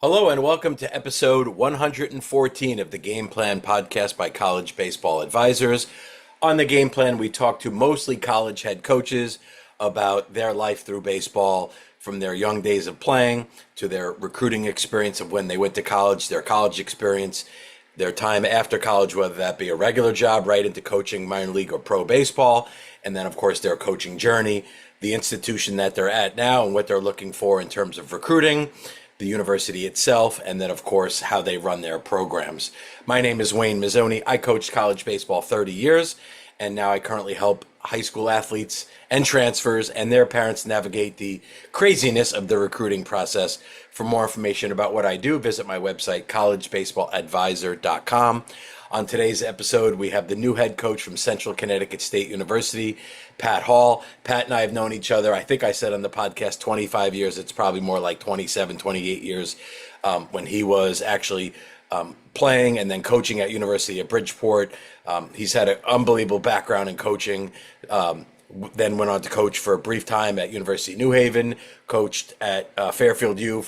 Hello and welcome to episode 114 of the Game Plan podcast by College Baseball Advisors. On the Game Plan, we talk to mostly college head coaches about their life through baseball, from their young days of playing to their recruiting experience of when they went to college, their college experience, their time after college, whether that be a regular job right into coaching minor league or pro baseball, and then, of course, their coaching journey, the institution that they're at now and what they're looking for in terms of recruiting, the university itself, and then, of course, how they run their programs. My name is Wayne Mazzoni. I coached college baseball 30 years, and now I currently help high school athletes and transfers and their parents navigate the craziness of the recruiting process. For more information about what I do, visit my website, collegebaseballadvisor.com. On today's episode, we have the new head coach from Central Connecticut State University, Pat Hall. Pat and I have known each other, I think I said on the podcast, 25 years. It's probably more like 27, 28 years when he was actually playing and then coaching at University of Bridgeport. He's had an unbelievable background in coaching. Then went on to coach for a brief time at University of New Haven, coached at Fairfield U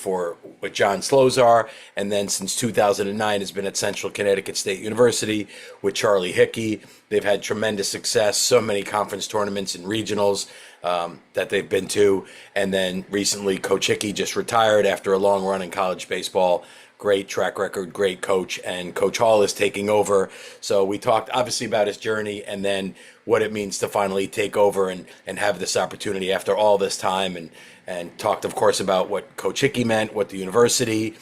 with John Slozar, and then since 2009 has been at Central Connecticut State University with Charlie Hickey. They've had tremendous success, so many conference tournaments and regionals that they've been to, and then recently Coach Hickey just retired after a long run in college baseball. Great track record, great coach, and Coach Hall is taking over. So we talked obviously about his journey and then what it means to finally take over and have this opportunity after all this time, and talked, of course, about what Coach Hickey meant, what the university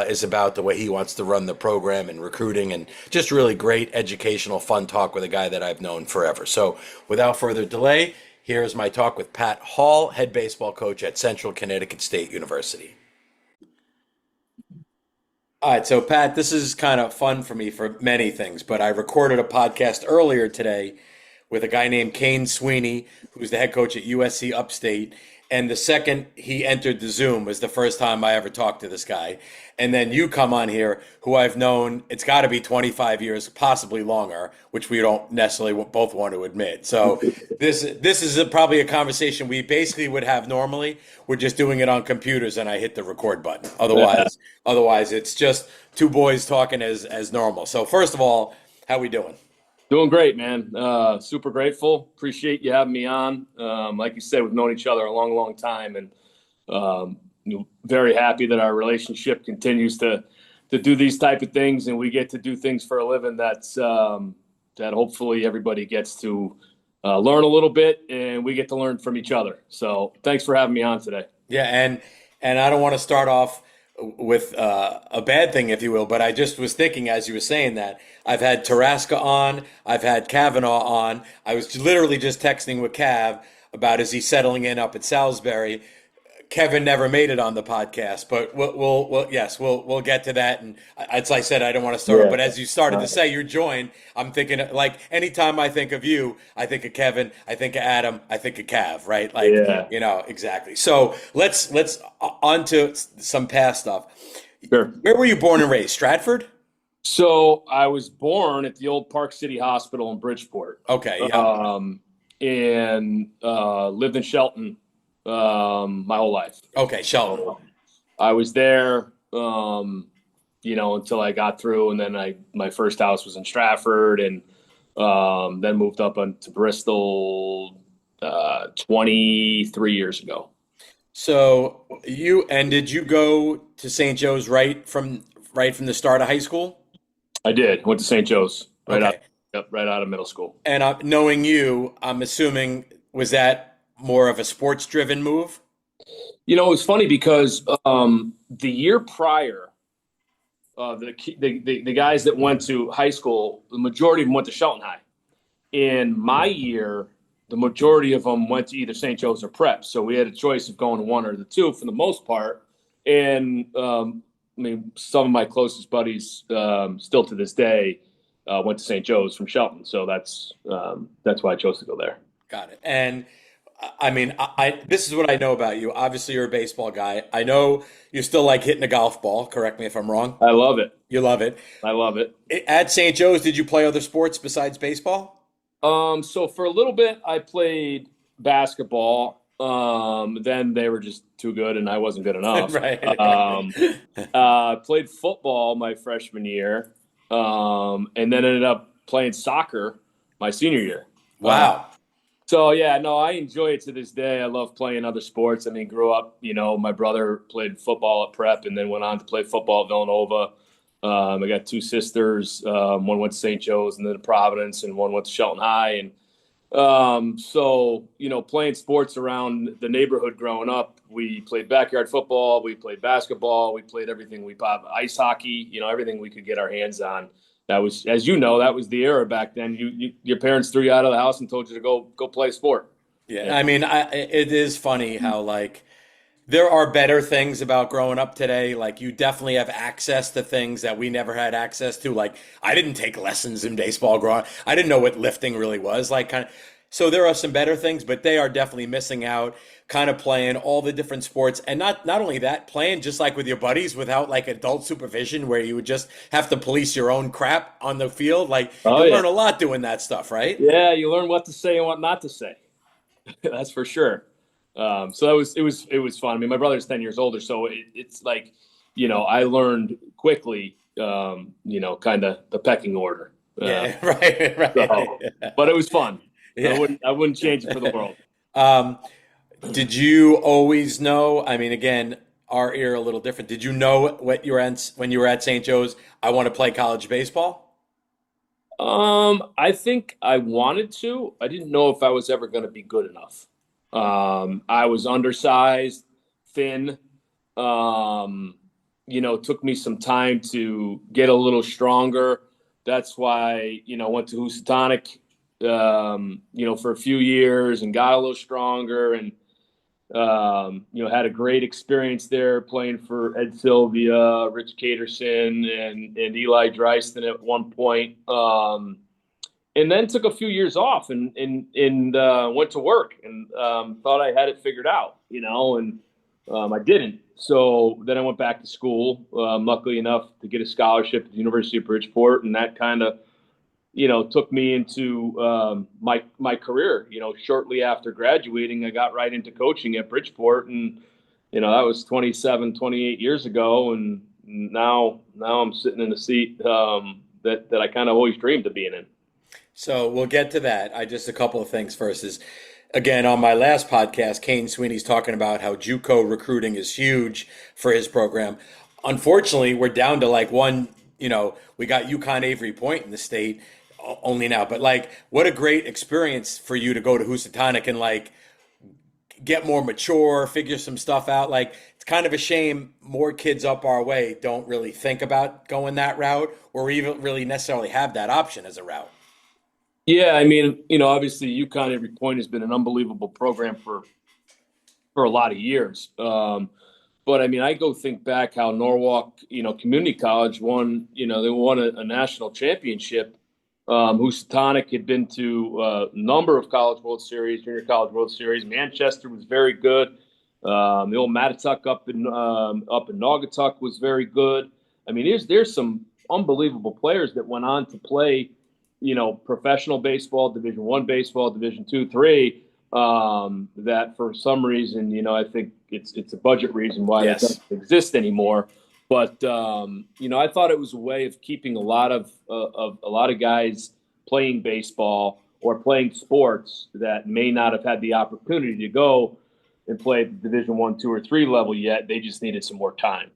is about, the way he wants to run the program and recruiting, and just really great educational, fun talk with a guy that I've known forever. So without further delay, here's my talk with Pat Hall, head baseball coach at Central Connecticut State University. All right, so Pat, this is kind of fun for me for many things, but I recorded a podcast earlier today with a guy named Kane Sweeney, who's the head coach at USC Upstate. And the second he entered the Zoom was the first time I ever talked to this guy. And then you come on here, who I've known, it's got to be 25 years, possibly longer, which we don't necessarily both want to admit. So this is probably a conversation we basically would have normally. We're just doing it on computers, and I hit the record button. Otherwise, it's just two boys talking as normal. So first of all, how we doing? Doing great, man. Super grateful. Appreciate you having me on. Like you said, we've known each other a long, long time, and very happy that our relationship continues to do these type of things, and we get to do things for a living that hopefully everybody gets to learn a little bit, and we get to learn from each other. So thanks for having me on today. Yeah, and I don't want to start off with a bad thing, if you will, but I just was thinking as you were saying that, I've had Tarasca on, I've had Kavanaugh on. I was literally just texting with Cav about is he settling in up at Salisbury. Kevin never made it on the podcast, but we'll get to that. And as I said, I don't want to start, but as you started to say, you're joined. I'm thinking, like, anytime I think of you, I think of Kevin, I think of Adam, I think of Cav, right? Like, exactly. So let's on to some past stuff. Sure. Where were you born and raised? Stratford? So I was born at the old Park City Hospital in Bridgeport. Okay. Yeah. And lived in Shelton my whole life. Okay, Shelton. I was there, until I got through, and then my first house was in Stratford, and then moved up to Bristol 23 years ago. So did you go to St. Joe's right from the start of high school? I did. Went to St. Joe's right out of middle school. And knowing you, I'm assuming, was that more of a sports-driven move? It was funny because the year prior, the guys that went to high school, the majority of them went to Shelton High. In my year, the majority of them went to either St. Joe's or Prep. So we had a choice of going to one or the two for the most part. And some of my closest buddies still to this day went to St. Joe's from Shelton. So that's why I chose to go there. Got it. And this is what I know about you. Obviously, you're a baseball guy. I know you still like hitting a golf ball. Correct me if I'm wrong. I love it. You love it. I love it. At St. Joe's, did you play other sports besides baseball? So for a little bit, I played basketball. Then they were just too good, and I wasn't good enough. Right. Played football my freshman year, and then ended up playing soccer my senior year. Wow. So yeah, no, I enjoy it to this day. I love playing other sports. I mean, grew up, my brother played football at Prep and then went on to play football at Villanova. I got two sisters. One went to St. Joe's and then to Providence, and one went to Shelton High. And so, playing sports around the neighborhood growing up, we played backyard football, we played basketball, we played everything. We played ice hockey, everything we could get our hands on. That was, as you know, that was the era back then. Your parents threw you out of the house and told you to go play sport. Yeah. I mean, it is funny how like there are better things about growing up today. Like you definitely have access to things that we never had access to. Like I didn't take lessons in baseball growing up. I didn't know what lifting really was. Like kind of so there are some better things, but they are definitely missing out, kind of playing all the different sports. And not only that, playing just like with your buddies without like adult supervision where you would just have to police your own crap on the field. Like Oh you yeah, learn a lot doing that stuff, right? yeah. You learn what to say and what not to say. That's for sure. So it was fun. I mean, my brother's 10 years older, so it's like, I learned quickly, kind of the pecking order. Yeah, right. So, but it was fun. Yeah. I wouldn't change it for the world. Um, did you always know? I mean, again, our era a little different. Did you know what you were at when you were at St. Joe's? I want to play college baseball. I think I wanted to. I didn't know if I was ever going to be good enough. I was undersized, thin. Took me some time to get a little stronger. That's why, went to Housatonic, for a few years and got a little stronger and, had a great experience there playing for Ed Sylvia, Rich Caterson, and Eli Dryston at one point. And then took a few years off and went to work and thought I had it figured out, and I didn't. So then I went back to school, luckily enough to get a scholarship at the University of Bridgeport, and that kind of, took me into my career. Shortly after graduating, I got right into coaching at Bridgeport, and that was 27, 28 years ago, and now I'm sitting in a seat that I kind of always dreamed of being in. So we'll get to that. A couple of things first is, again, on my last podcast, Kane Sweeney's talking about how JUCO recruiting is huge for his program. Unfortunately, we're down to like one, we got UConn Avery Point in the state only now, but like, what a great experience for you to go to Housatonic and like get more mature, figure some stuff out. Like, it's kind of a shame more kids up our way don't really think about going that route or even really necessarily have that option as a route. Yeah, I mean, obviously UConn Every Point has been an unbelievable program for a lot of years. But I mean, I go think back how Norwalk, Community College won, they won a national championship. Housatonic had been to a number of College World Series, Junior College World Series. Manchester was very good. The old Mattituck up in Naugatuck was very good. I mean, there's some unbelievable players that went on to play, professional baseball, Division I baseball, Division II, III. That for some reason, I think it's a budget reason why it doesn't exist anymore. But I thought it was a way of keeping a lot of guys playing baseball or playing sports that may not have had the opportunity to go and play at the Division I, II, or III level yet. They just needed some more time.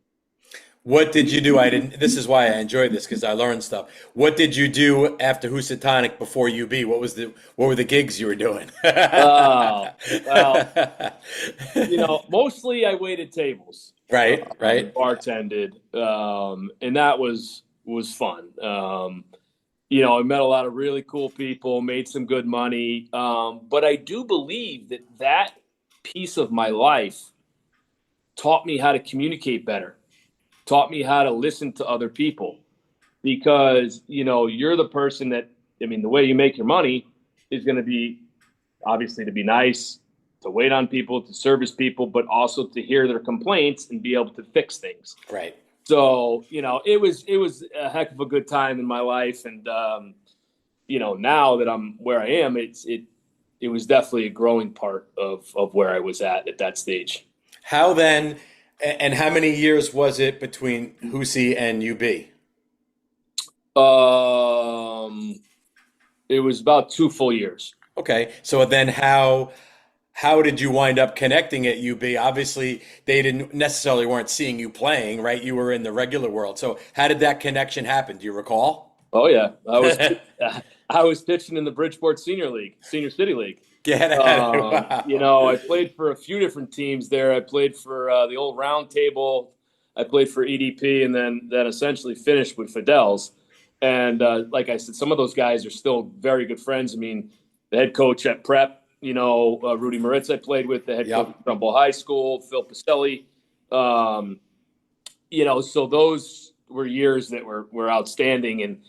What did you do? This is why I enjoyed this because I learned stuff. What did you do after Housatonic before UB? What were the gigs you were doing? Well, mostly I waited tables. Right. Bartended, and that was fun. I met a lot of really cool people, made some good money. But I do believe that piece of my life taught me how to communicate better, taught me how to listen to other people, because, you're the person that, the way you make your money is going to be obviously to be nice, to wait on people, to service people, but also to hear their complaints and be able to fix things. Right. So, it was a heck of a good time in my life. And, now that I'm where I am, it it was definitely a growing part of where I was at that stage. How then, and how many years was it between Hussey and UB? It was about 2 full years. Okay, so then how did you wind up connecting at UB? Obviously, they didn't necessarily weren't seeing you playing, right? You were in the regular world. So how did that connection happen? Do you recall? Oh yeah, I was pitching in the Bridgeport Senior City League. Get at it. Wow. I played for a few different teams there. I played for the old Round Table. I played for EDP, and then essentially finished with Fidel's. And like I said, some of those guys are still very good friends. I mean, the head coach at Prep, Rudy Moritz, I played with, the head coach at Trumbull High School, Phil Pacelli. So those were years that were outstanding. And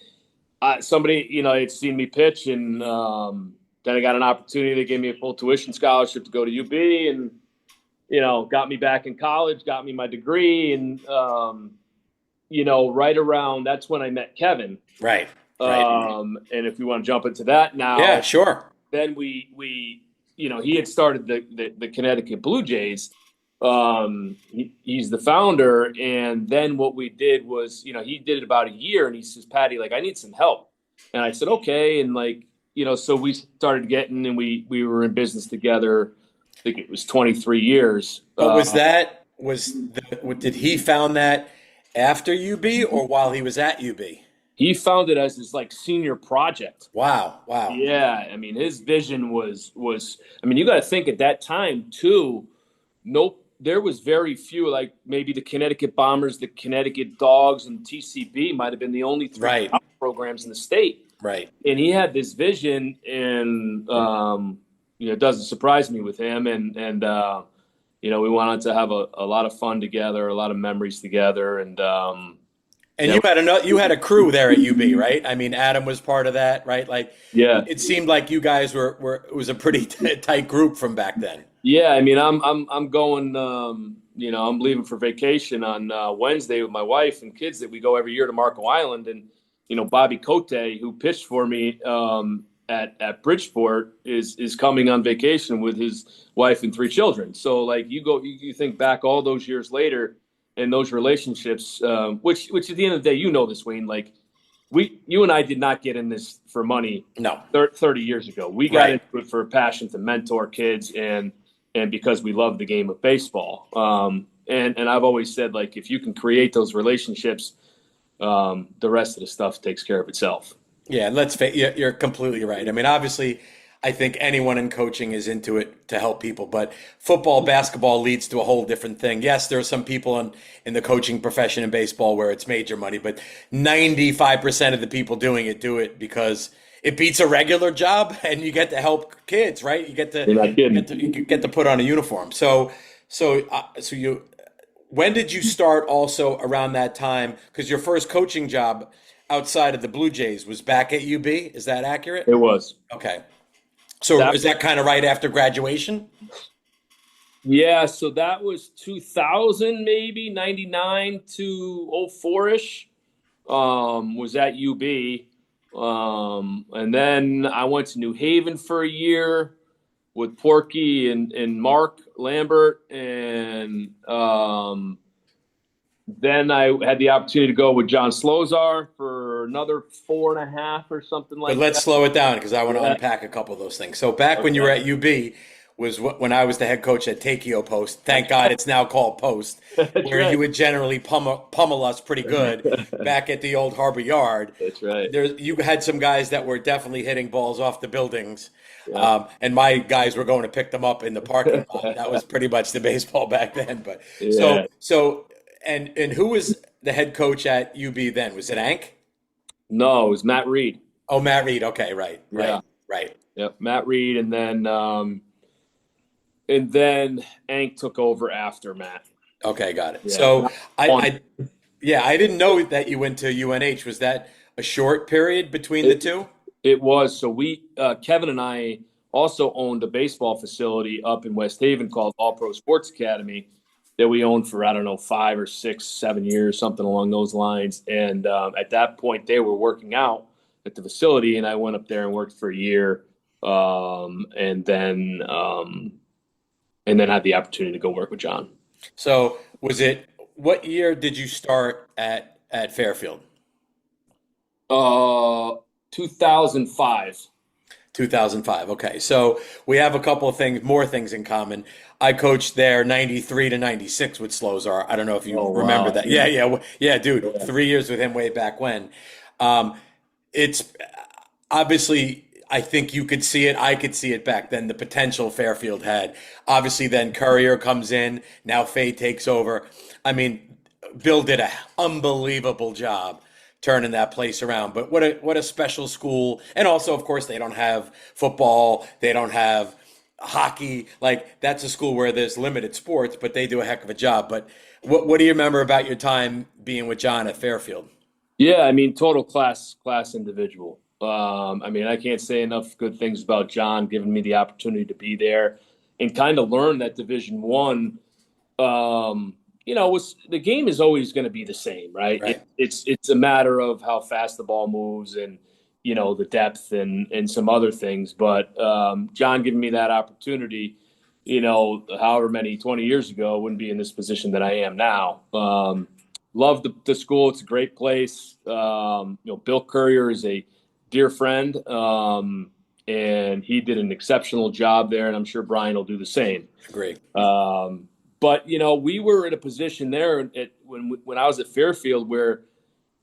somebody, had seen me pitch, and then I got an opportunity. They gave me a full tuition scholarship to go to UB, and got me back in college, got me my degree, and right around that's when I met Kevin. Right. And if we want to jump into that now, yeah, sure. Then we he had started the Connecticut Blue Jays. He's the founder, and then what we did was, he did it about a year, and he says, Patty, I need some help, and I said, okay, and so we started getting, and we were in business together. I think it was 23 years. But did he found that after UB or while he was at UB? He found it as his senior project. Wow. Yeah, I mean, his vision was. I mean, you got to think at that time too. There was very few, maybe the Connecticut Bombers, the Connecticut Dogs, and TCB might have been the only three programs in the state. Right. And he had this vision, and it doesn't surprise me with him. And we wanted to have a lot of fun together, a lot of memories together, and. You had a crew there at UB, right? I mean, Adam was part of that, right? Yeah. It seemed like you guys it was a pretty tight group from back then. Yeah, I mean, I'm going, I'm leaving for vacation on Wednesday with my wife and kids. That we go every year to Marco Island, and Bobby Cote, who pitched for me at Bridgeport, is coming on vacation with his wife and 3 children. So you think back all those years later. And those relationships, which at the end of the day, this, Wayne, you and I did not get in this for money. No. 30 years ago. We got into it for a passion to mentor kids and because we love the game of baseball. And I've always said, if you can create those relationships, the rest of the stuff takes care of itself. Yeah, you're completely right. I mean, obviously, I think anyone in coaching is into it to help people, but football, basketball leads to a whole different thing. Yes, there are some people in the coaching profession in baseball where it's major money, but 95% of the people doing it do it because it beats a regular job, and you get to help kids, right? You get to put on a uniform. So when did you start also around that time? Because your first coaching job outside of the Blue Jays was back at UB. Is that accurate? It was. Okay. So is that kind of right after graduation? Yeah, so that was 2000, maybe 99 to 04-ish. Was at UB. And then I went to New Haven for a year with Porky and Mark Lambert. And then I had the opportunity to go with John Slozar for another 4.5 or something like that. But let's slow it down because I want to unpack a couple of those things. So back when you were at UB was when I was the head coach at Takeo Post. Thank God it's now called Post, where you would generally pummel us pretty good back at the old Harbor Yard. That's right. You had some guys that were definitely hitting balls off the buildings. Yeah. And my guys were going to pick them up in the parking lot. That was pretty much the baseball back then. But And who was the head coach at UB then? Was it Ank? No, it was Matt Reed. Oh, Matt Reed. Okay, right. Yep, Matt Reed, and then Ank took over after Matt. Okay, got it. Yeah. So I didn't know that you went to UNH. Was that a short period between the two? It was. So Kevin and I also owned a baseball facility up in West Haven called All Pro Sports Academy that we owned for, 5 or 6, 7 years, something along those lines. And at that point, they were working out at the facility, and I went up there and worked for a year and then had the opportunity to go work with John. So what year did you start at Fairfield? 2005. 2005. Okay. So we have a couple of more things in common. I coached there 93 to 96 with Slozar. I don't know if you Oh, remember wow. that. Yeah, yeah, yeah, dude. Yeah. 3 years with him way back when. Um, it's obviously, I think you could see it. I could see it back then, the potential Fairfield had. Obviously, then Courier comes in. Now Faye takes over. I mean, Bill did an unbelievable job turning that place around. But what a special school. And also, of course, they don't have football. They don't have hockey. Like, that's a school where there's limited sports, but they do a heck of a job. But what do you remember about your time being with John at Fairfield? Yeah, I mean, total class individual. I mean, I can't say enough good things about John giving me the opportunity to be there and kind of learn that Division One. Was the game is always going to be the same, right? Right. It's a matter of how fast the ball moves and the depth and some other things. But John giving me that opportunity, however many 20 years ago, wouldn't be in this position that I am now. Love the school. It's a great place. Bill Courier is a dear friend, and he did an exceptional job there, and I'm sure Brian will do the same. Great. But we were in a position there when I was at Fairfield where,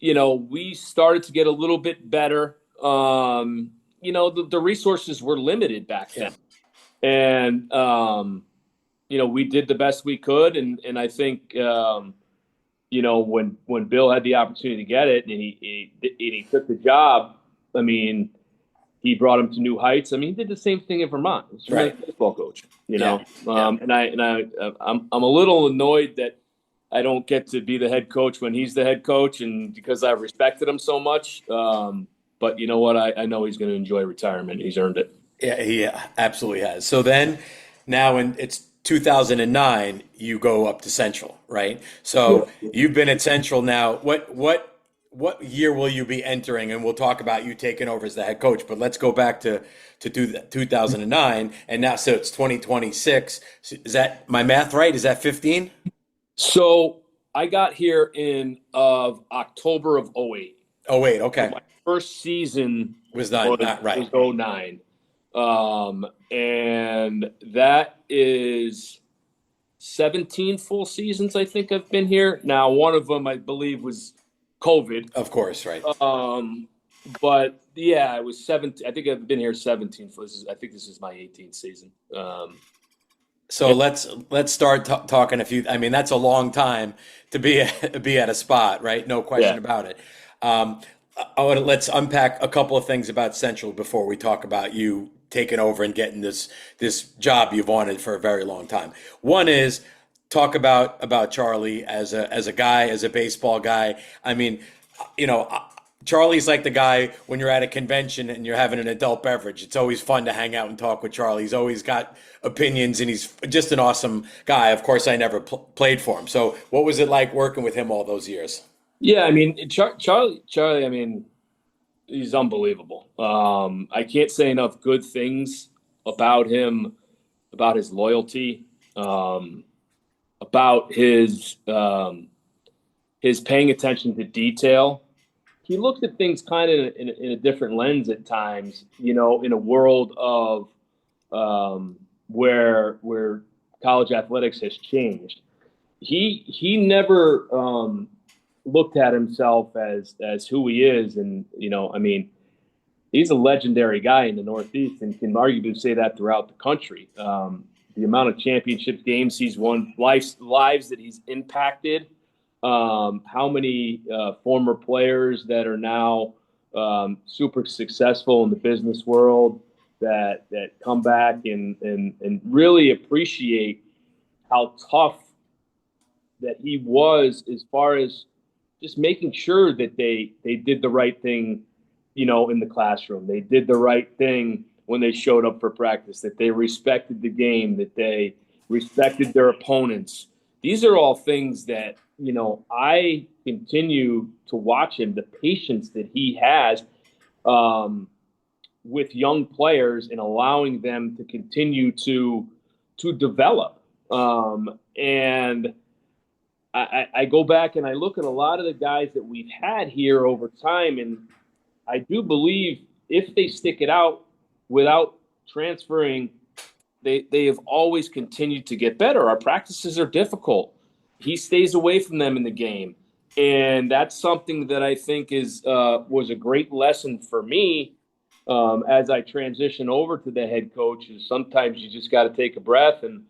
we started to get a little bit better. The resources were limited back then, and we did the best we could, and I think when Bill had the opportunity to get it and he took the job, I mean, he brought him to new heights. I mean, he did the same thing in Vermont. He was a Right. baseball coach, Yeah. And I'm a little annoyed that I don't get to be the head coach when he's the head coach, and because I've respected him so much. But you know what? I know he's going to enjoy retirement. He's earned it. Yeah, he absolutely has. So then, now it's 2009, you go up to Central, right? So you've been at Central now. What year will you be entering? And we'll talk about you taking over as the head coach. But let's go back to 2009, and now so it's 2026. Is that my math right? Is that 15? So I got here in October of '08. Oh wait, okay. My first season Was not right. was '09. And that is 17 full seasons I think I've been here. Now, one of them I believe was COVID. Of course, right. But yeah, it was 17. I think I've been here 17. I think this is my 18th season. So let's start talking a few. I mean, that's a long time to be at a spot, right? No question about it. Let's unpack a couple of things about Central before we talk about you taking over and getting this job you've wanted for a very long time. One is talk about Charlie as a guy, as a baseball guy. I mean, Charlie's like the guy when you're at a convention and you're having an adult beverage. It's always fun to hang out and talk with Charlie. He's always got opinions and he's just an awesome guy. Of course, I never played for him. So what was it like working with him all those years? Yeah, I mean, Charlie, I mean, he's unbelievable. I can't say enough good things about him, about his loyalty, about his paying attention to detail. He looks at things kind of in a different lens at times, in a world of where college athletics has changed. He never looked at himself as who he is, and I mean, he's a legendary guy in the Northeast, and can arguably say that throughout the country. The amount of championship games he's won, lives that he's impacted. How many former players that are now super successful in the business world that come back and really appreciate how tough that he was, as far as just making sure that they did the right thing, in the classroom. They did the right thing when they showed up for practice, that they respected the game, that they respected their opponents. These are all things that, I continue to watch him, the patience that he has. with young players and allowing them to continue to develop. And I go back and I look at a lot of the guys that we've had here over time, and I do believe if they stick it out without transferring, they have always continued to get better. Our practices are difficult. He stays away from them in the game. And that's something that I think was a great lesson for me as I transition over to the head coach. Is sometimes you just got to take a breath and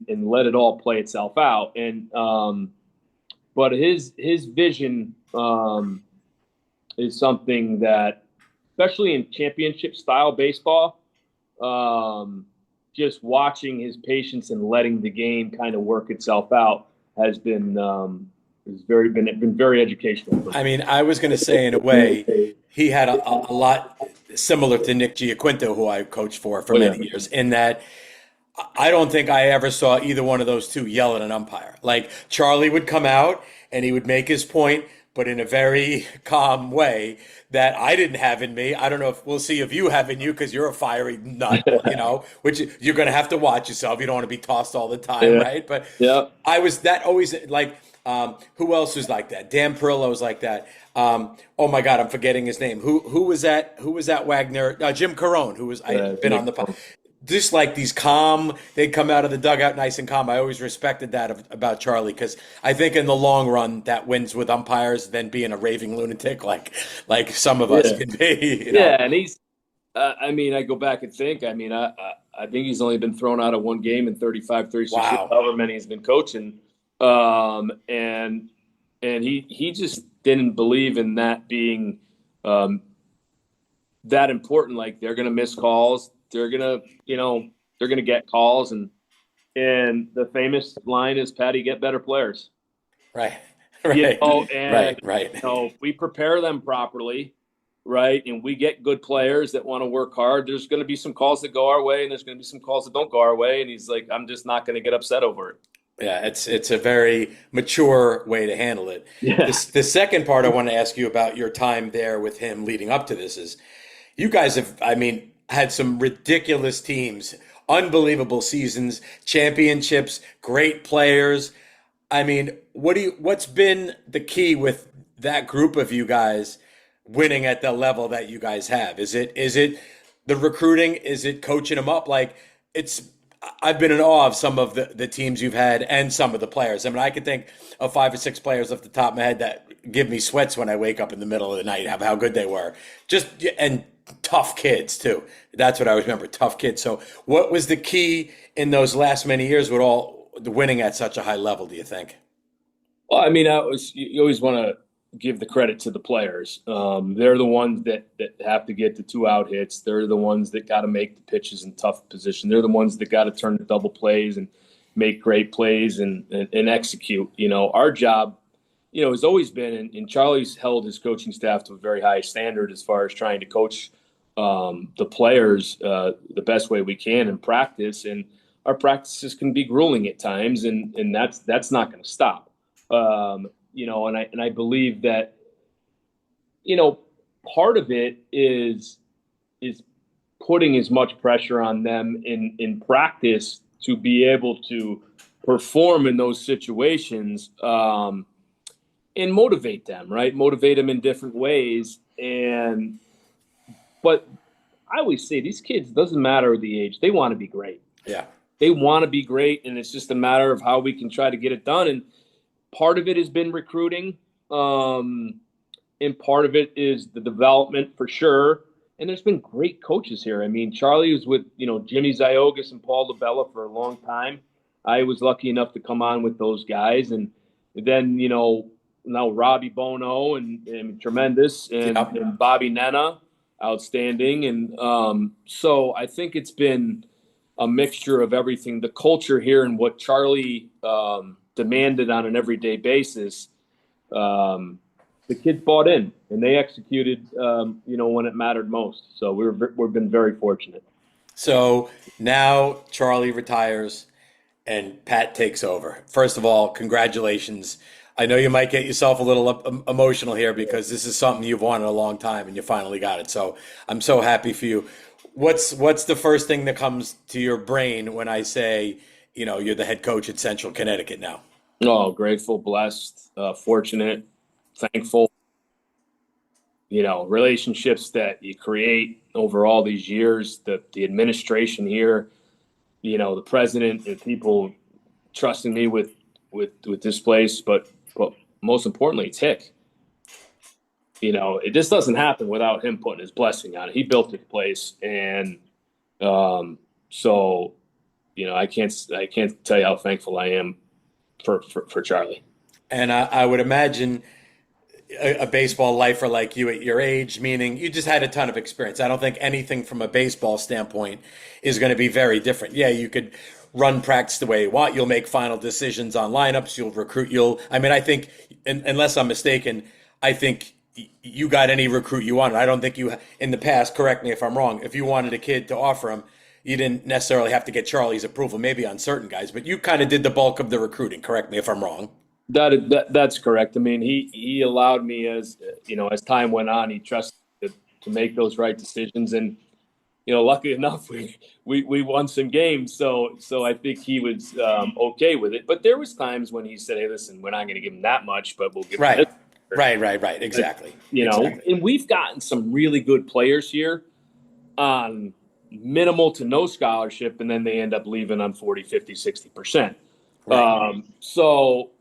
let it all play itself out. And but his vision is something that, especially in championship style baseball, just watching his patience and letting the game kind of work itself out has been very educational. I mean, I was going to say, in a way, he had a lot similar to Nick Giaquinto, who I coached for many years, in that I don't think I ever saw either one of those two yell at an umpire. Like, Charlie would come out and he would make his point, but in a very calm way that I didn't have in me. I don't know if we'll see if you have in you, because you're a fiery nut, which you're going to have to watch yourself. You don't want to be tossed all the time, right? But I was that always like, who else was like that? Dan Perillo was like that. Oh my God, I'm forgetting his name. Who was that? Who was that Wagner? Jim Carone, who was I've been on the just like these calm, they'd come out of the dugout nice and calm. I always respected that about Charlie, because I think in the long run that wins with umpires than being a raving lunatic like some of us can be. Yeah, and he's. I mean, I go back and think. I mean, I think he's only been thrown out of one game in 35, 36 years, however many he's been coaching. And he just didn't believe in that being that important. Like, they're going to miss calls. They're going to get calls. And the famous line is, Patty, get better players. Right. Right. We prepare them properly. Right. And we get good players that want to work hard. There's going to be some calls that go our way, and there's going to be some calls that don't go our way. And he's like, I'm just not going to get upset over it. Yeah, it's a very mature way to handle it. Yeah. The second part I want to ask you about your time there with him leading up to this is, you guys have, had some ridiculous teams, unbelievable seasons, championships, great players. What's been the key with that group of you guys winning at the level that you guys have? Is it the recruiting? Is it coaching them up? I've been in awe of some of the teams you've had and some of the players. I could think of 5 or 6 players off the top of my head that give me sweats when I wake up in the middle of the night, how good they were. And tough kids too. That's what I always remember, tough kids. So what was the key in those last many years with all the winning at such a high level, do you think? Well, you always want to give the credit to the players. They're the ones that have to get the 2 out hits. They're the ones that got to make the pitches in tough position. They're the ones that got to turn the double plays and make great plays and execute. Our job, has always been, and Charlie's held his coaching staff to a very high standard as far as trying to coach the players the best way we can in practice. And our practices can be grueling at times, and that's not going to stop. And I believe that, part of it is putting as much pressure on them in practice to be able to perform in those situations, and motivate them, right? Motivate them in different ways. But I always say, these kids, doesn't matter the age, they want to be great. Yeah. They want to be great, and it's just a matter of how we can try to get it done. And part of it has been recruiting, and part of it is the development for sure. And there's been great coaches here. Charlie was with, Jimmy Ziogas and Paul LaBella for a long time. I was lucky enough to come on with those guys. And then, now Robbie Bono and tremendous, and Bobby Nena, outstanding. And so I think it's been a mixture of everything. The culture here and what Charlie demanded on an everyday basis, the kids bought in and they executed, when it mattered most. So we've been very fortunate. So now Charlie retires and Pat takes over. First of all, congratulations. I know you might get yourself a little emotional here because this is something you've wanted a long time and you finally got it. So I'm so happy for you. What's the first thing that comes to your brain when I say, you're the head coach at Central Connecticut now? Oh, grateful, blessed, fortunate, thankful. Relationships that you create over all these years, the administration here, the president and people trusting me with this place, but most importantly, it's Hick. It just doesn't happen without him putting his blessing on it. He built this place, and so I can't tell you how thankful I am for Charlie. And I would imagine a baseball lifer like you at your age, meaning you just had a ton of experience. I don't think anything from a baseball standpoint is going to be very different. Yeah, you could run practice the way you want. You'll make final decisions on lineups. You'll recruit. I think, unless I'm mistaken, I think you got any recruit you wanted. I don't think you, in the past, correct me if I'm wrong, if you wanted a kid to offer him, you didn't necessarily have to get Charlie's approval, maybe on certain guys, but you kind of did the bulk of the recruiting. Correct me if I'm wrong. That's correct. I mean, he allowed me, as as time went on, he trusted to make those right decisions, and lucky enough, we won some games, so I think he was okay with it. But there was times when he said, "Hey, listen, we're not going to give him that much, but we'll give him Right, this." right. Exactly. Exactly. And we've gotten some really good players here on minimal to no scholarship, and then they end up leaving on 40, 50, 60%. Right. So,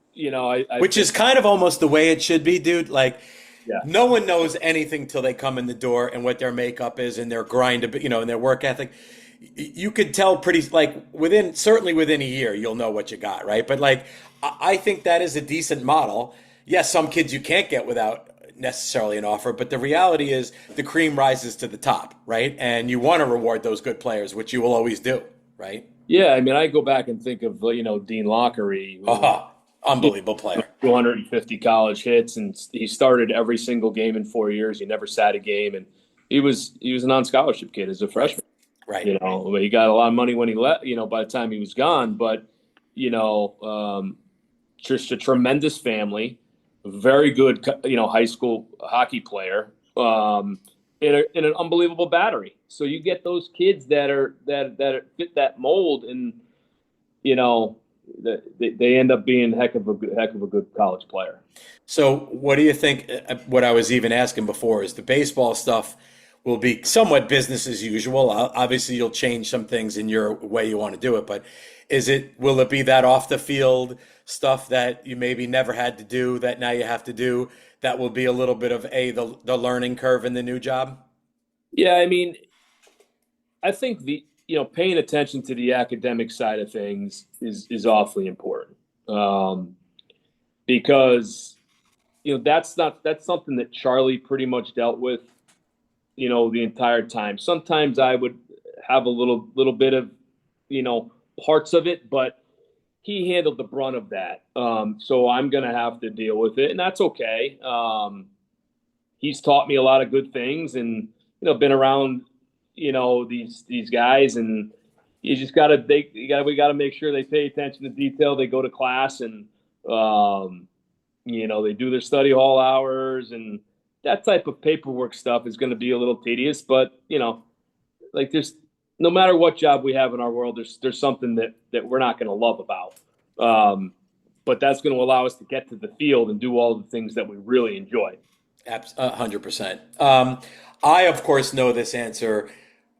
Which is kind of almost the way it should be, dude. Like, yeah, no one knows anything till they come in the door and what their makeup is and their grind, and their work ethic. You could tell pretty, like, certainly within a year, you'll know what you got, right? But, like, I think that is a decent model. Yes, some kids you can't get without necessarily an offer, but the reality is the cream rises to the top, right? And you want to reward those good players, which you will always do, right? yeah. I mean, I go back and think of Dean Lockery, Oh, unbelievable player. 250 college hits, and he started every single game in 4 years. He never sat a game, and he was a non-scholarship kid as a freshman. Right. He got a lot of money when he left. By the time he was gone, but just a tremendous family, very good, high school hockey player, in an unbelievable battery. So you get those kids that fit that mold, and they end up being heck of a good college player. So, what do you think? What I was even asking before is the baseball stuff will be somewhat business as usual. Obviously, you'll change some things in your way you want to do it, but will it be that off the field stuff that you maybe never had to do that now you have to do? That will be a little bit of the learning curve in the new job. Yeah, I mean, I think paying attention to the academic side of things is awfully important, because that's something that Charlie pretty much dealt with the entire time. Sometimes I would have a little bit of parts of it, but he handled the brunt of that. So I'm gonna have to deal with it, and that's okay. He's taught me a lot of good things, and been around these guys, and you just we gotta make sure they pay attention to detail. They go to class, and they do their study hall hours, and that type of paperwork stuff is going to be a little tedious. But like, there's, no matter what job we have in our world, there's something that we're not going to love about. But that's going to allow us to get to the field and do all the things that we really enjoy. 100%. I, of course, know this answer,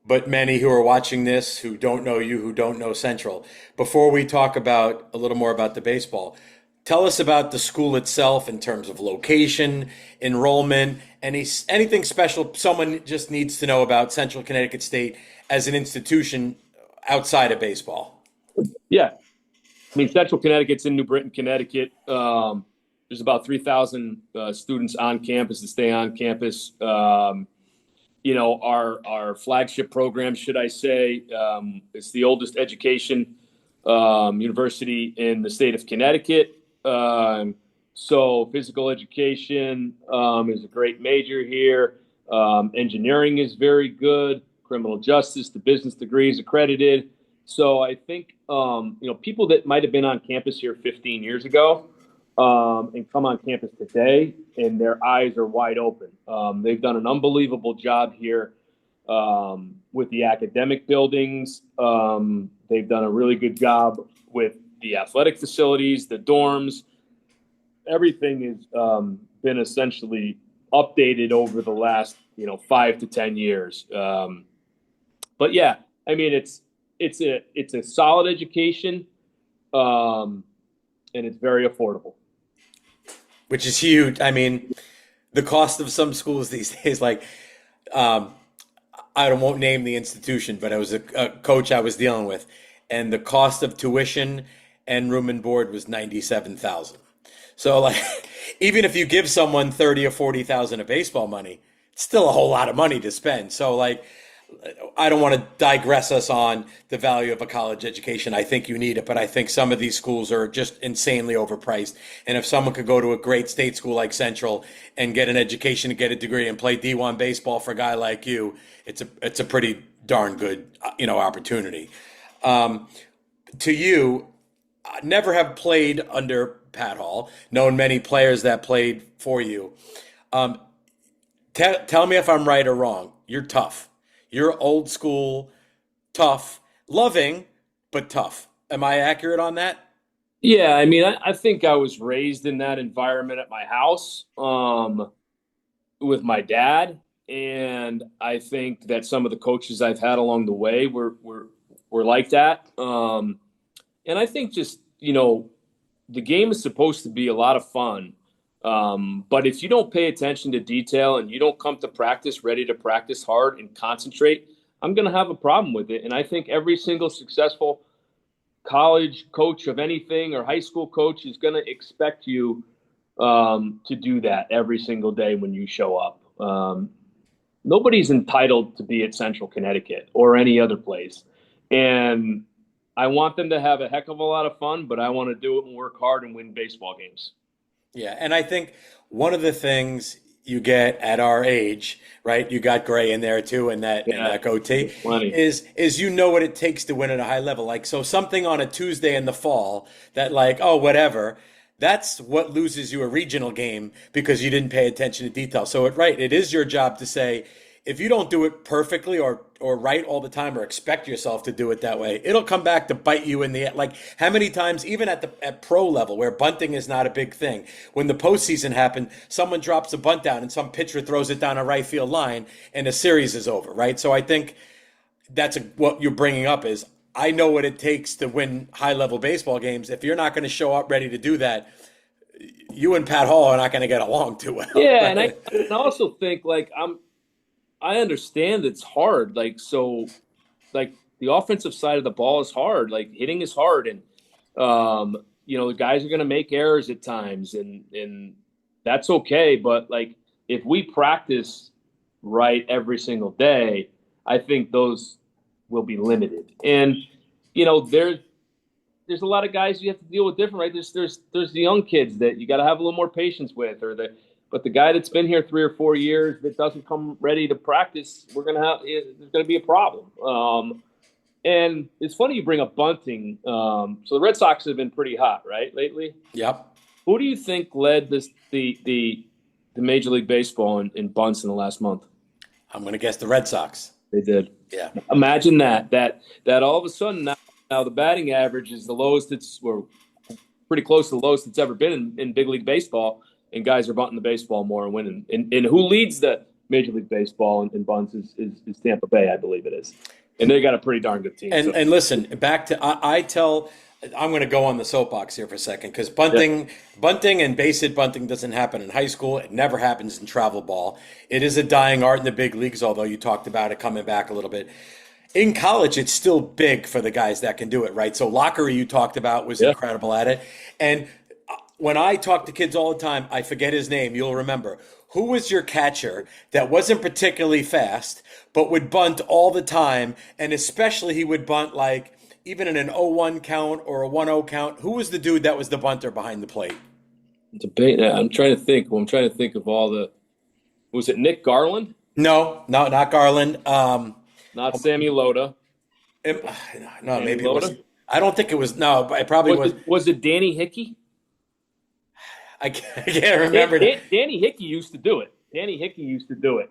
but many who are watching this, who don't know you, who don't know Central, before we talk about a little more about the baseball, tell us about the school itself in terms of location, enrollment, anything special someone just needs to know about Central Connecticut State as an institution outside of baseball. Yeah. I mean, Central Connecticut's in New Britain, Connecticut. There's about 3,000 students on campus that stay on campus. Our flagship program, should I say, it's the oldest education university in the state of Connecticut. So physical education is a great major here. Engineering is very good. Criminal justice, the business degree is accredited. So I think, people that might have been on campus here 15 years ago and come on campus today, and their eyes are wide open. They've done an unbelievable job here with the academic buildings. They've done a really good job with the athletic facilities, the dorms. Everything has been essentially updated over the last 5 to 10 years. But yeah, I mean it's a solid education, and it's very affordable. which is huge. I mean, the cost of some schools these days, like, um, won't name the institution, but it was a coach I was dealing with, and the cost of tuition and room and board was 97,000. So like, even if you give someone 30 or 40,000 of baseball money, it's still a whole lot of money to spend. So like, I don't want to digress us on the value of a college education. I think you need it, but I think some of these schools are just insanely overpriced. And if someone could go to a great state school like Central and get an education, get a degree, and play D1 baseball for a guy like you, it's a pretty darn good opportunity. To you, I never have played under Pat Hall. Known many players that played for you. Um, tell me if I'm right or wrong. You're tough. You're old school, tough, loving, but tough. Am I accurate on that? Yeah, I mean, I think I was raised in that environment at my house with my dad, and I think that some of the coaches I've had along the way were like that. And I think just the game is supposed to be a lot of fun. But if you don't pay attention to detail and you don't come to practice ready to practice hard and concentrate, I'm going to have a problem with it. And I think every single successful college coach of anything or high school coach is going to expect you to do that every single day when you show up. Nobody's entitled to be at Central Connecticut or any other place. And I want them to have a heck of a lot of fun, but I want to do it and work hard and win baseball games. Yeah, and I think one of the things you get at our age, right? You got Gray in there too, and that goatee is what it takes to win at a high level. Like, so something on a Tuesday in the fall that, like, oh, whatever, that's what loses you a regional game because you didn't pay attention to detail. So it is your job to say, if you don't do it perfectly or right all the time, or expect yourself to do it that way, it'll come back to bite you in the, like, how many times, even at pro level where bunting is not a big thing, when the postseason happened, someone drops a bunt down and some pitcher throws it down a right field line and the series is over, right? So I think what you're bringing up is, I know what it takes to win high level baseball games. If you're not going to show up ready to do that, you and Pat Hall are not going to get along too well. Yeah, right? And I also think, like, I understand it's hard. Like, so, like, the offensive side of the ball is hard. Like, hitting is hard. And, the guys are going to make errors at times, and that's okay. But, like, if we practice right every single day, I think those will be limited. And, there's a lot of guys you have to deal with different, right? There's the young kids that you got to have a little more patience with, but the guy that's been here 3 or 4 years that doesn't come ready to practice, there's going to be a problem. And it's funny you bring up bunting. So the Red Sox have been pretty hot, right, lately? Yep. Who do you think led the Major League Baseball in bunts in the last month? I'm going to guess the Red Sox. They did. Yeah. Imagine that all of a sudden now the batting average is the lowest we're pretty close to the lowest it's ever been in big league baseball. And guys are bunting the baseball more and winning. And who leads the Major League Baseball in bunts is Tampa Bay, I believe it is. And they got a pretty darn good team. And listen, back to I'm going to go on the soapbox here for a second, because bunting and base hit bunting doesn't happen in high school. It never happens in travel ball. It is a dying art in the big leagues, although you talked about it coming back a little bit. In college, it's still big for the guys that can do it, right? So Lockery, you talked about, was incredible at it. And when I talk to kids all the time, I forget his name, you'll remember. Who was your catcher that wasn't particularly fast, but would bunt all the time? And especially he would bunt, like, even in an 0-1 count or a 1-0 count. Who was the dude that was the bunter behind the plate? I'm trying to think. Well, I'm trying to think of all the – was it Nick Garland? No, not Garland. Not Sammy Loda. It- no, Danny maybe it Loda? wasn't. I don't think it was. No, but it probably was. Was it Danny Hickey? I can't remember now. Danny Hickey used to do it. Danny Hickey used to do it.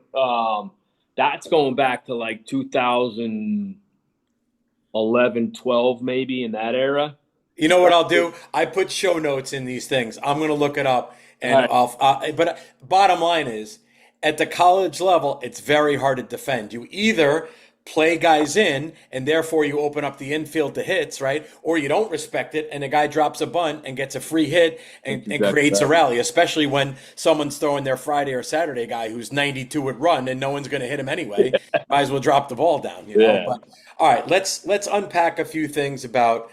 That's going back to like 2011, 12, maybe in that era. You know what I'll do? I put show notes in these things. I'm going to look it up, and Right. but bottom line is, at the college level, it's very hard to defend. You either play guys in, and therefore you open up the infield to hits, right? Or you don't respect it, and a guy drops a bunt and gets a free hit and creates a rally, especially when someone's throwing their Friday or Saturday guy who's 92 would run, and no one's going to hit him anyway. Might as well drop the ball down, you know? Yeah. But all right, let's unpack a few things about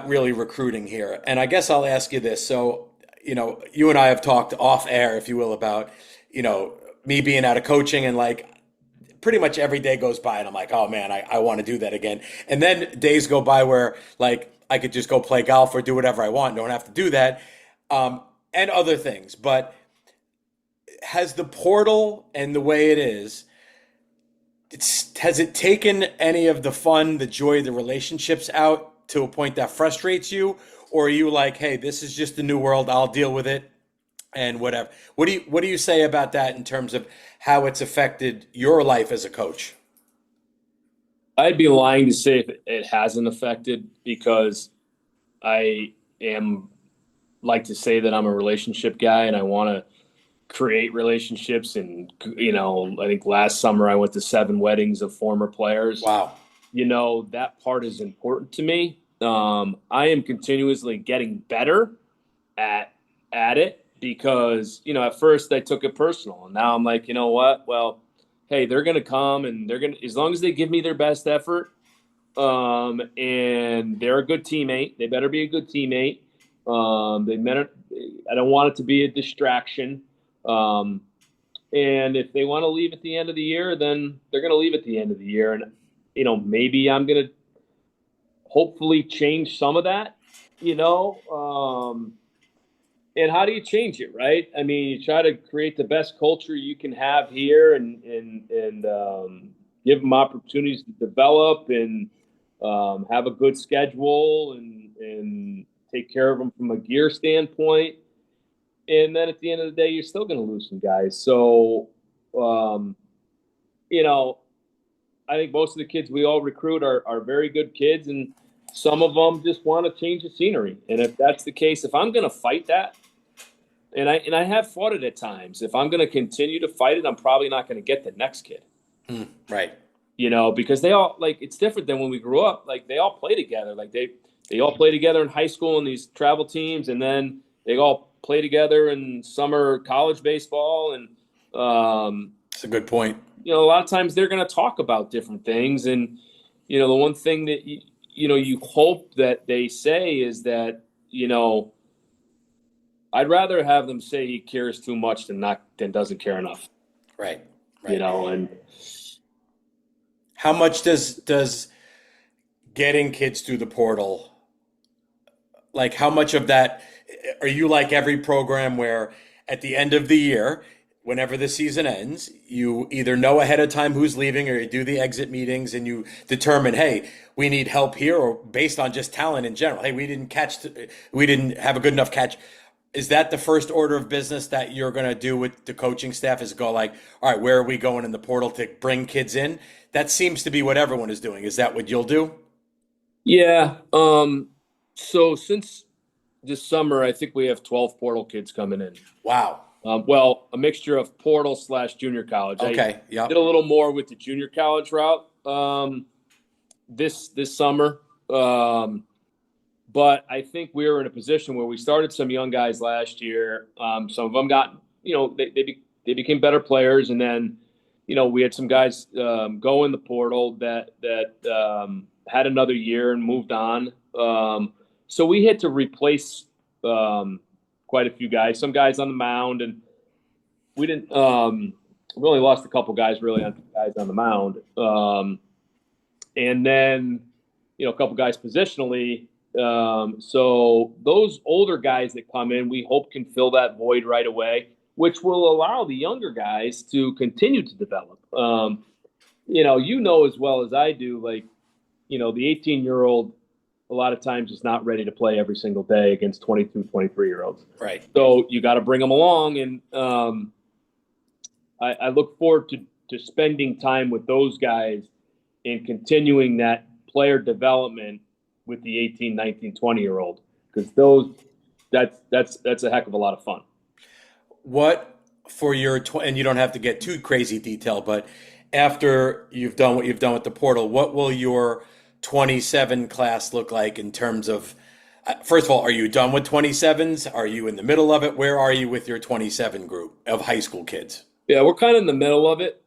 really recruiting here. And I guess I'll ask you this. So, you and I have talked off air, if you will, about, me being out of coaching, and like pretty much every day goes by and I'm like, oh man, I want to do that again. And then days go by where like I could just go play golf or do whatever I want, don't have to do that. And other things. But has the portal and the way it is, has it taken any of the fun, the joy, the relationships out to a point that frustrates you? Or are you like, hey, this is just the new world, I'll deal with it and whatever? What do you say about that in terms of how it's affected your life as a coach? I'd be lying to say if it hasn't affected, because I am like to say that I'm a relationship guy and I want to create relationships. And, I think last summer I went to 7 weddings of former players. Wow. That part is important to me. I am continuously getting better at it because, at first I took it personal, and now I'm like, you know what? Well, hey, they're going to come and as long as they give me their best effort, and they're a good teammate, they better be a good teammate. I don't want it to be a distraction. And if they want to leave at the end of the year, then they're going to leave at the end of the year. And, maybe I'm going to hopefully change some of that, and how do you change it, right? I mean, you try to create the best culture you can have here, and give them opportunities to develop, and have a good schedule, and take care of them from a gear standpoint. And then at the end of the day, you're still going to lose some guys. So, I think most of the kids we all recruit are very good kids, and some of them just want to change the scenery. And if that's the case, if I'm going to fight that, and I have fought it at times, if I'm going to continue to fight it, I'm probably not going to get the next kid. Right. Because they all, like, it's different than when we grew up. Like, they all play together. Like, they all play together in high school in these travel teams, and then they all play together in summer college baseball. And That's a good point. a lot of times they're going to talk about different things. And, the one thing that, you hope that they say is that, I'd rather have them say he cares too much than doesn't care enough. Right. And how much does getting kids through the portal, like how much of that, are you like every program where at the end of the year, whenever the season ends, you either know ahead of time who's leaving, or you do the exit meetings and you determine, hey, we need help here, or based on just talent in general, hey, we didn't have a good enough catch. Is that the first order of business that you're going to do with the coaching staff, is go like, all right, where are we going in the portal to bring kids in? That seems to be what everyone is doing. Is that what you'll do? yeah. So since this summer, I think we have 12 portal kids coming in. Wow. Well, a mixture of portal / junior college. Okay. Yeah. Did a little more with the junior college route this summer. But I think we were in a position where we started some young guys last year. Some of them got, they became better players, and then, we had some guys go in the portal that had another year and moved on. So we had to replace quite a few guys, some guys on the mound, and we didn't. We only lost a couple guys really on the mound, and then a couple guys positionally. So those older guys that come in, we hope can fill that void right away, which will allow the younger guys to continue to develop. As well as I do, like, the 18-year-old a lot of times is not ready to play every single day against 22, 23-year-olds. Right. So you got to bring them along. And I look forward to spending time with those guys and continuing that player development with the 18, 19, 20-year-old, because that's a heck of a lot of fun. What for your and you don't have to get too crazy detail, but after you've done what you've done with the portal, what will your 27 class look like in terms of, first of all, are you done with 27s? Are you in the middle of it? Where are you with your 27 group of high school kids? Yeah, we're kind of in the middle of it.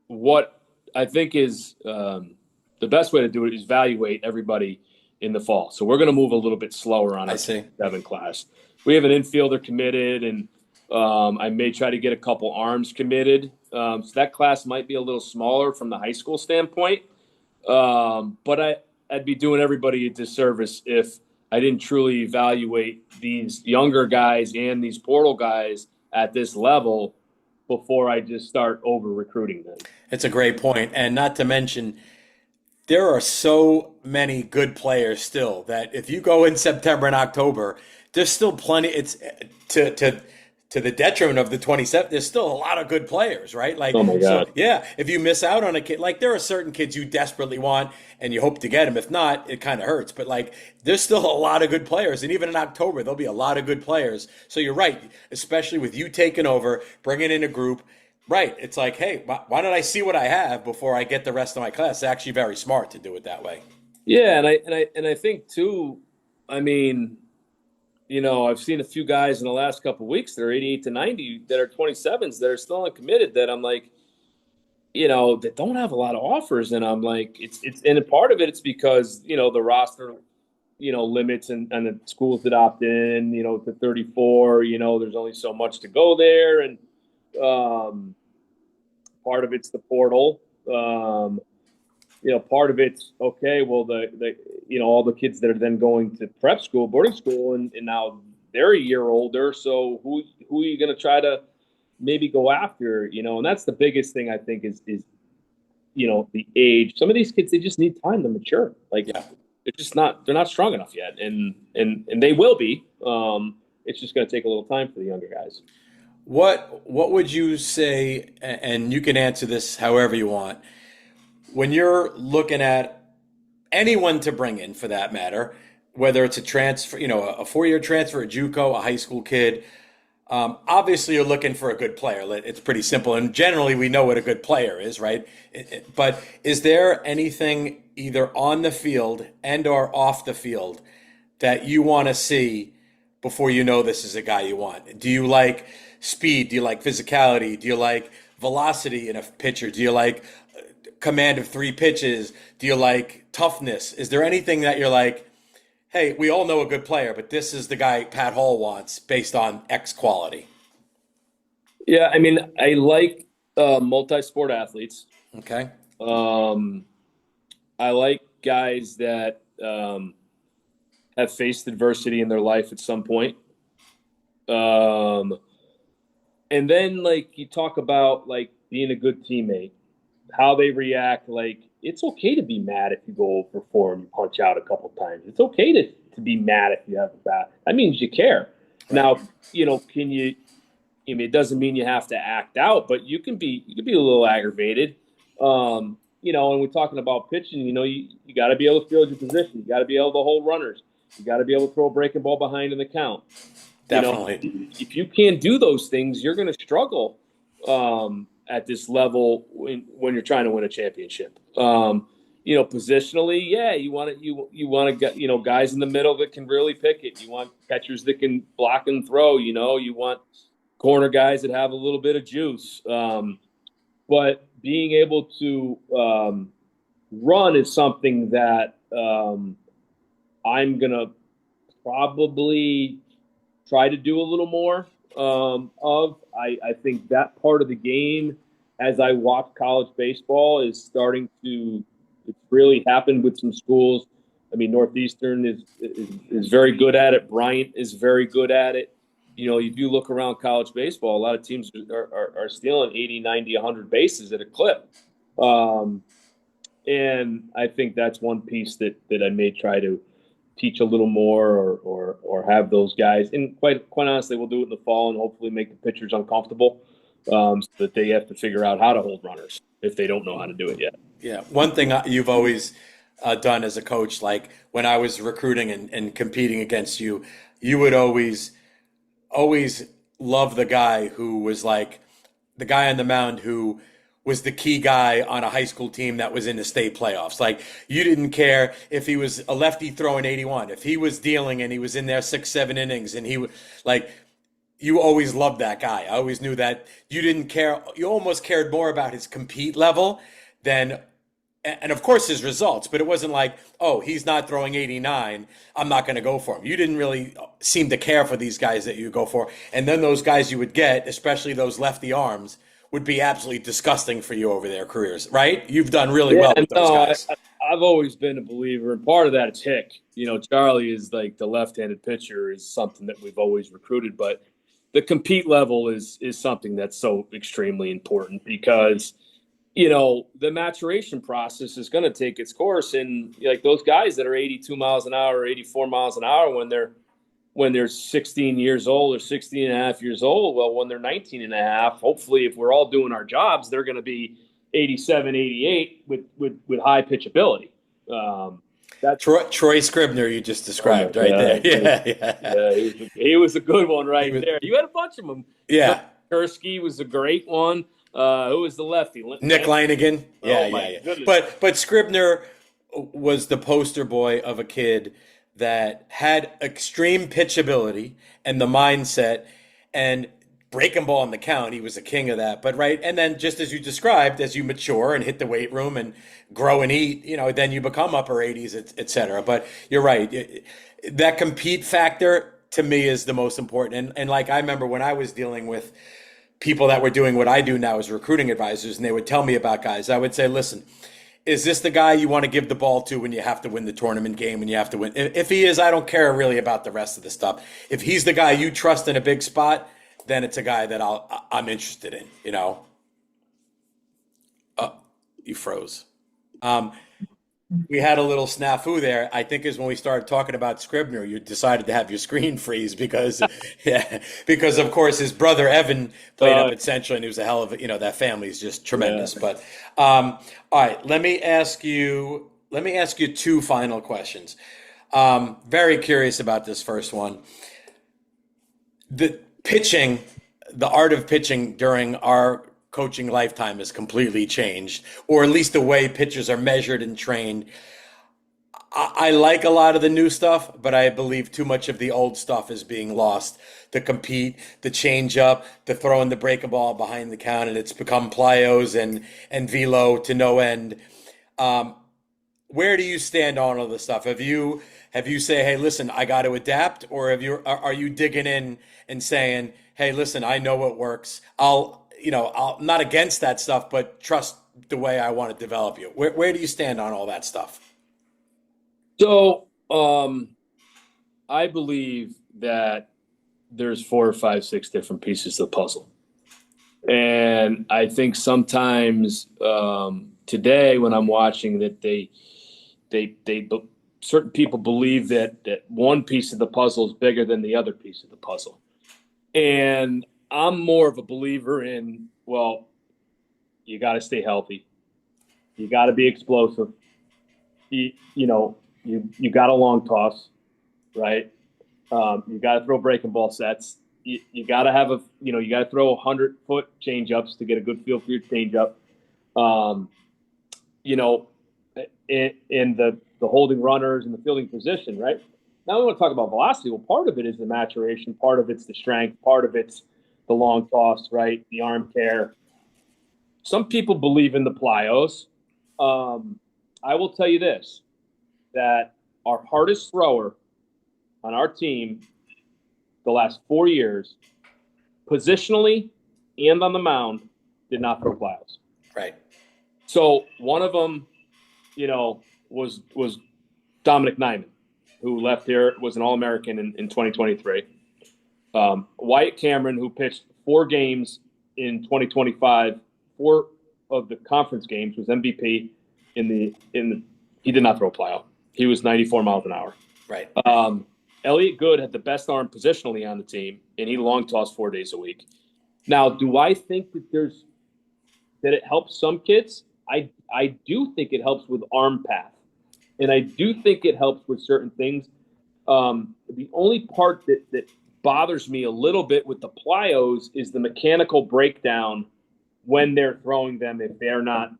What I think is the best way to do it is evaluate everybody in the fall. So we're going to move a little bit slower on our 7 class. We have an infielder committed, and I may try to get a couple arms committed. So that class might be a little smaller from the high school standpoint. But I'd be doing everybody a disservice if I didn't truly evaluate these younger guys and these portal guys at this level before I just start over recruiting them. It's a great point. And not to mention, there are so many good players still that if you go in September and October, there's still plenty. It's to the detriment of the 27. There's still a lot of good players, right? Like, oh my God. So, yeah, if you miss out on a kid, like there are certain kids you desperately want and you hope to get them. If not, it kind of hurts. But like, there's still a lot of good players, and even in October, there'll be a lot of good players. So you're right, especially with you taking over, bringing in a group. Right. It's like, hey, why don't I see what I have before I get the rest of my class? It's actually very smart to do it that way. Yeah, and I think too, I mean, I've seen a few guys in the last couple of weeks that are 88 to 90 that are 27s that are still uncommitted that I'm like, that don't have a lot of offers. And I'm like, it's and a part of it's because, the roster, limits and the schools that opt in, to 34, there's only so much to go there. And part of it's the portal. Part of it's okay. Well, the all the kids that are then going to prep school, boarding school, and now they're a year older. So who are you going to try to maybe go after? And that's the biggest thing I think is the age. Some of these kids, they just need time to mature. Like, yeah, they're not strong enough yet, and they will be. It's just going to take a little time for the younger guys. What would you say, and you can answer this however you want, when you're looking at anyone to bring in for that matter, whether it's a transfer, a 4-year transfer, a JUCO, a high school kid, obviously you're looking for a good player. It's pretty simple. And generally we know what a good player is, right? But is there anything either on the field and or off the field that you want to see before you know this is a guy you want? Do you like speed? Do you like physicality? Do you like velocity in a pitcher? Do you like command of 3 pitches? Do you like toughness? Is there anything that you're like, hey, we all know a good player, but this is the guy Pat Hall wants based on X quality? Yeah, I mean, I like multi-sport athletes. Okay. I like guys that have faced adversity in their life at some point. And then, like, you talk about, like, being a good teammate, how they react. Like, it's okay to be mad if you go over 4 and you punch out a couple times. It's okay to be mad if you have a bat. That means you care. Right. Now, can you? I mean, it doesn't mean you have to act out, but you can be a little aggravated. And we're talking about pitching. You got to be able to field your position. You got to be able to hold runners. You got to be able to throw a breaking ball behind in the count. Definitely. If you can't do those things, you're going to struggle at this level when you're trying to win a championship. Positionally, yeah, you want to get guys in the middle that can really pick it. You want catchers that can block and throw. You want corner guys that have a little bit of juice. But being able to run is something that I'm gonna probably try to do a little more of. I think that part of the game, as I watch college baseball, is starting to. It's really happened with some schools. I mean, Northeastern is very good at it. Bryant is very good at it. If you look around college baseball, a lot of teams are stealing 80, 90, 100 bases at a clip. And I think that's one piece that I may try to teach a little more, or have those guys. And quite honestly, we'll do it in the fall and hopefully make the pitchers uncomfortable, so that they have to figure out how to hold runners if they don't know how to do it yet. Yeah, one thing you've always done as a coach, like when I was recruiting and competing against you, you would always love the guy who was like the guy on the mound who was the key guy on a high school team that was in the state playoffs. Like you didn't care if he was a lefty throwing 81, if he was dealing and he was in there 6, 7 innings, and like you always loved that guy. I always knew that you didn't care. You almost cared more about his compete level than, and of course his results, but it wasn't like, oh, he's not throwing 89, I'm not going to go for him. You didn't really seem to care for these guys that you go for. And then those guys you would get, especially those lefty arms, would be absolutely disgusting for you over their careers, right? You've done really well with those guys. I've always been a believer, and part of that is Hick. Charlie is like the left-handed pitcher is something that we've always recruited, but the compete level is something that's so extremely important because the maturation process is going to take its course. And like those guys that are 82 miles an hour or 84 miles an hour when they're 16 years old or 16 and a half years old, well, when they're 19 and a half, hopefully if we're all doing our jobs, they're going to be 87, 88 with high pitchability. That's Troy Scribner you just described right there. Yeah, he was a good one there. You had a bunch of them. Yeah. Kursky was a great one. Who was the lefty? Nick Leinegan. Yeah. Goodness. But Scribner was the poster boy of a kid that had extreme pitchability and the mindset and breaking ball in the count. He was a king of that. But and then just as you described, as you mature and hit the weight room and grow and eat, then you become upper 80s, et cetera. But you're right. That compete factor to me is the most important. And like I remember when I was dealing with people that were doing what I do now as recruiting advisors, and they would tell me about guys, I would say, listen, is this the guy you want to give the ball to when you have to win the tournament game, when you have to win? If he is, I don't care really about the rest of the stuff. If he's the guy you trust in a big spot, then it's a guy that I'm interested in, You froze. We had a little snafu there. I think is when we started talking about Scribner, you decided to have your screen freeze because of course his brother Evan played up at Central and he was a hell of a, that family is just tremendous. Yeah. But all right, let me ask you two final questions. Very curious about this first one. The art of pitching during our coaching lifetime has completely changed, or at least the way pitchers are measured and trained. I like a lot of the new stuff, but I believe too much of the old stuff is being lost. The compete, the change up, the throwing the breaking ball behind the count, and it's become plyos and velo to no end. Where do you stand on all this stuff? Have you say, hey, listen, I got to adapt, or are you digging in and saying, hey, listen, I know what works. I'm not against that stuff, but trust the way I want to develop you. Where do you stand on all that stuff? So I believe that there's 4 or 5, 6 different pieces of the puzzle. And I think sometimes today when I'm watching that certain people believe that one piece of the puzzle is bigger than the other piece of the puzzle. And I'm more of a believer in, well, you got to stay healthy. You got to be explosive. You got a long toss, right? You got to throw breaking ball sets. You got to have you got to throw 100-foot change-ups to get a good feel for your change-up. In the holding runners and the fielding position, right? Now we want to talk about velocity. Well, part of it is the maturation. Part of it's the strength. Part of it's the long toss, right? The arm care. Some people believe in the plyos. I will tell you this, that our hardest thrower on our team the last 4 years, positionally and on the mound, did not throw plyos. Right. So one of them, was Dominic Nyman, who left here, was an All-American in 2023. Wyatt Cameron, who pitched 4 games in 2025, 4 of the conference games, was MVP. he did not throw a plyo. He was 94 miles an hour. Right. Elliot Good had the best arm positionally on the team, and he long tossed 4 days a week. Now, do I think that it helps some kids? I do think it helps with arm path, and I do think it helps with certain things. The only part that bothers me a little bit with the plyos is the mechanical breakdown when they're throwing them if they're not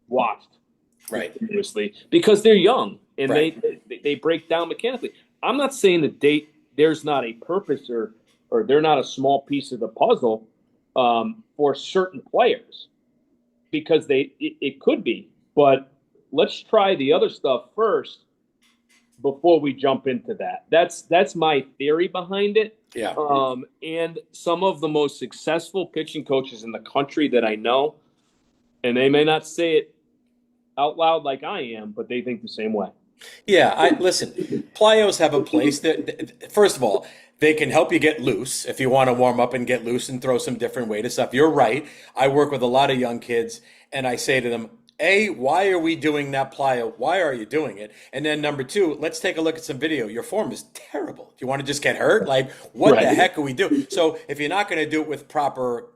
watched continuously, because they're young and they break down mechanically. I'm not saying that there's not a purpose or they're not a small piece of the puzzle for certain players, because it could be. But let's try the other stuff first before we jump into that. That's my theory behind it. Yeah. And some of the most successful pitching coaches in the country that I know, and they may not say it out loud like I am, but they think the same way. Yeah, listen, plyos have a place. First of all, they can help you get loose if you want to warm up and get loose and throw some different weight and stuff. You're right. I work with a lot of young kids, and I say to them, A, why are we doing that plyo? Why are you doing it? And then number two, let's take a look at some video. Your form is terrible. Do you want to just get hurt? Like, what the heck are we doing? So if you're not going to do it with proper,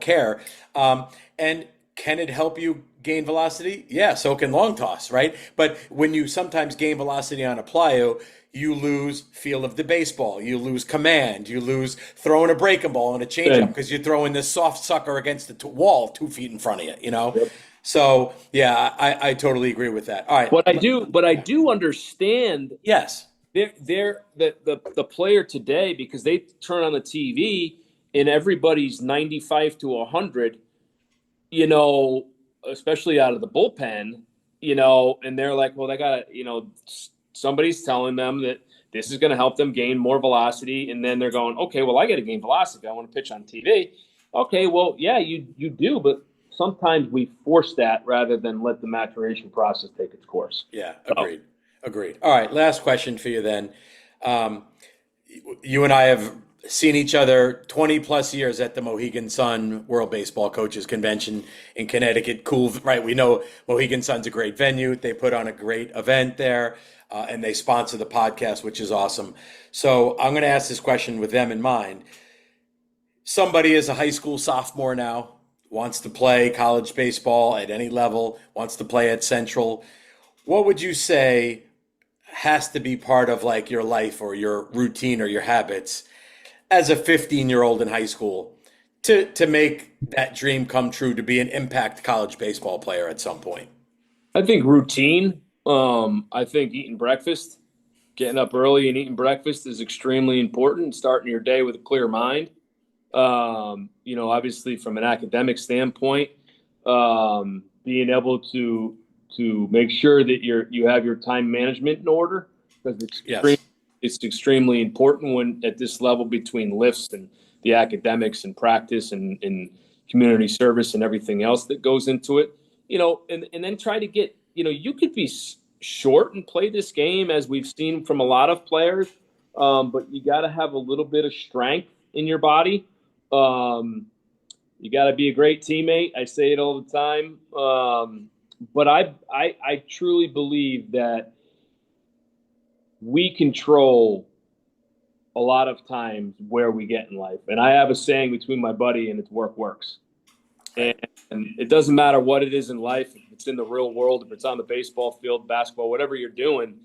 care, and can it help you gain velocity? Yeah, so can long toss, right? But when you sometimes gain velocity on a plyo, you lose feel of the baseball. You lose command. You lose throwing a breaking ball and a changeup because you're throwing this soft sucker against the wall 2 feet in front of you, Yep. So, yeah, I totally agree with that. All right. But I do understand. Yes. They're the player today, because they turn on the TV and everybody's 95 to 100, especially out of the bullpen, and they're like, well, they got to, somebody's telling them that this is going to help them gain more velocity. And then they're going, okay, well, I got to gain velocity. I want to pitch on TV. Okay, well, yeah, you do. But sometimes we force that rather than let the maturation process take its course. Yeah, agreed. All right, last question for you then. You and I have seen each other 20 plus years at the Mohegan Sun World Baseball Coaches Convention in Connecticut. Cool, right? We know Mohegan Sun's a great venue. They put on a great event there, and they sponsor the podcast, which is awesome. So I'm going to ask this question with them in mind. Somebody is a high school sophomore now, wants to play college baseball at any level, wants to play at Central. What would you say has to be part of like your life or your routine or your habits as a 15-year-old in high school to make that dream come true, to be an impact college baseball player at some point? I think routine. I think eating breakfast, getting up early and eating breakfast is extremely important. Starting your day with a clear mind. Obviously from an academic standpoint, being able to make sure that you have your time management in order, because it's extremely important when at this level, between lifts and the academics and practice and community service and everything else that goes into it, and then try to get, you could be short and play this game, as we've seen from a lot of players, but you got to have a little bit of strength in your body. You got to be a great teammate. I say it all the time. But I truly believe that we control a lot of times where we get in life. And I have a saying between my buddy, and it's work works. And it doesn't matter what it is in life, if it's in the real world, if it's on the baseball field, basketball, whatever you're doing,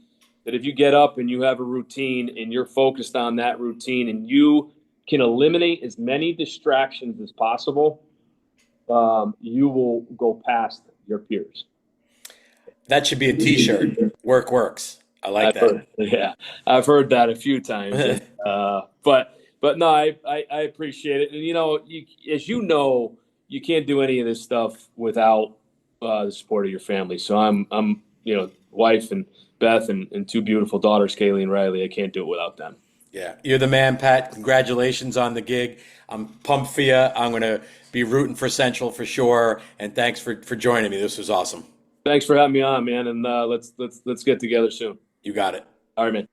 that if you get up and you have a routine and you're focused on that routine and you can eliminate as many distractions as possible, you will go past your peers. That should be a T-shirt. Work works. I like that. I've heard that a few times. But no, I appreciate it. And as you know, you can't do any of this stuff without the support of your family. So I'm wife and Beth and two beautiful daughters, Kaylee and Riley. I can't do it without them. Yeah, you're the man, Pat. Congratulations on the gig. I'm pumped for you. I'm going to be rooting for Central for sure. And thanks for joining me. This was awesome. Thanks for having me on, man. And let's get together soon. You got it. All right, man.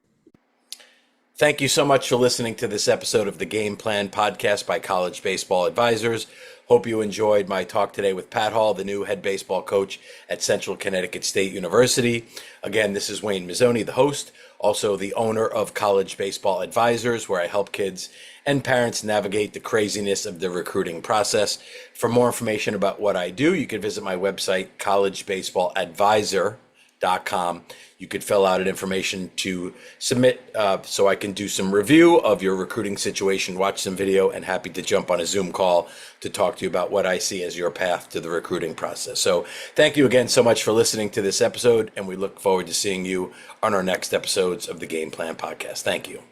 Thank you so much for listening to this episode of the Game Plan Podcast by College Baseball Advisors. Hope you enjoyed my talk today with Pat Hall, the new head baseball coach at Central Connecticut State University. Again, this is Wayne Mazzoni, the host, also the owner of College Baseball Advisors, where I help kids and parents navigate the craziness of the recruiting process. For more information about what I do, you can visit my website, collegebaseballadvisor.com. You could fill out an information to submit so I can do some review of your recruiting situation, watch some video, and happy to jump on a Zoom call to talk to you about what I see as your path to the recruiting process. So thank you again so much for listening to this episode, and we look forward to seeing you on our next episodes of the Game Plan Podcast. Thank you.